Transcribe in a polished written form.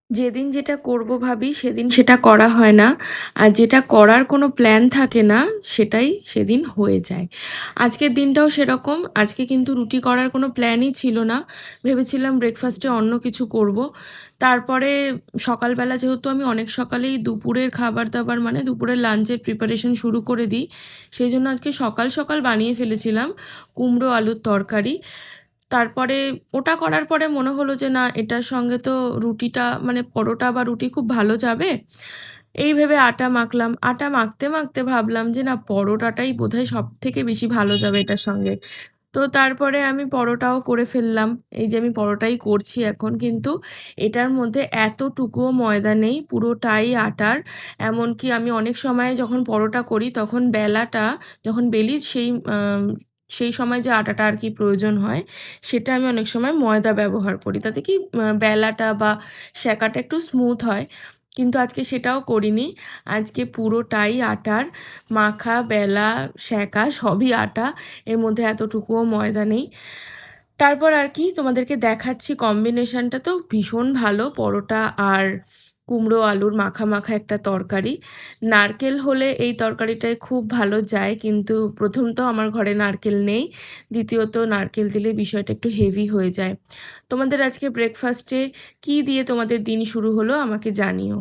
যেদিন যেটা করব ভাবি সেদিন সেটা করা হয় না। আর যেটা করার কোনো প্ল্যান থাকে না সেটাই সেদিন হয়ে যায়। আজকের দিনটাও সেরকম। আজকে কিন্তু রুটি করার কোনো প্ল্যানই ছিল না। ভেবেছিলাম ব্রেকফাস্টে অন্য কিছু করব। তারপরে সকালবেলা যেহেতু আমি অনেক সকালেই দুপুরের খাবার-দাবার মানে দুপুরের লাঞ্চের প্রিপারেশন শুরু করে দিই। সেইজন্য আজকে সকাল, সকাল বানিয়ে ফেলেছিলাম কুমড়ো আলুর তরকারি। তারপরে ওটা করার পরে মনে হলো যে না এটার সঙ্গে তো রুটিটা মানে পরোটা বা রুটি খুব ভালো যাবে। এই ভেবে আটা মাখলাম। আটা মাখতে, মাখতে ভাবলাম যে না পরোটাটাই বোধহয় সবথেকে বেশি ভালো যাবে এটার সঙ্গে। তো তারপরে আমি পরোটাও করে ফেললাম। এই যে আমি পরোটাই করছি এখন। কিন্তু এটার মধ্যে এতটুকুও ময়দা নেই, পুরোটাই আটার। এমনকি আমি অনেক সময় যখন পরোটা করি তখন বেলাটা যখন বেলি সেই সময় যে আটাটা আর কি প্রয়োজন হয় সেটা আমি অনেক সময় ময়দা ব্যবহার করি। তাতে কি বেলাটা বা সেঁকাটা একটু স্মুথ হয়। কিন্তু আজকে সেটাও করিনি। আজকে পুরোটাই আটার। মাখা, বেলা, সেঁকা সবই আটা। এর মধ্যে এতটুকুও ময়দা নেই। তারপর আর কি তোমাদেরকে দেখাচ্ছি কম্বিনেশনটা তো ভীষণ ভালো পরোটা আর কুমড়ো আলুর মাখা মাখা একটা তরকারি। নারকেল হলে এই তরকারিটায় খুব ভালো যায়, কিন্তু প্রথম তো আমার ঘরে নারকেল নেই, দ্বিতীয়ত নারকেল দিলে বিষয়টা একটু হেভি হয়ে যায়। তোমাদের আজকে ব্রেকফাস্টে কি দিয়ে তোমাদের দিন শুরু হলো আমাকে জানিও।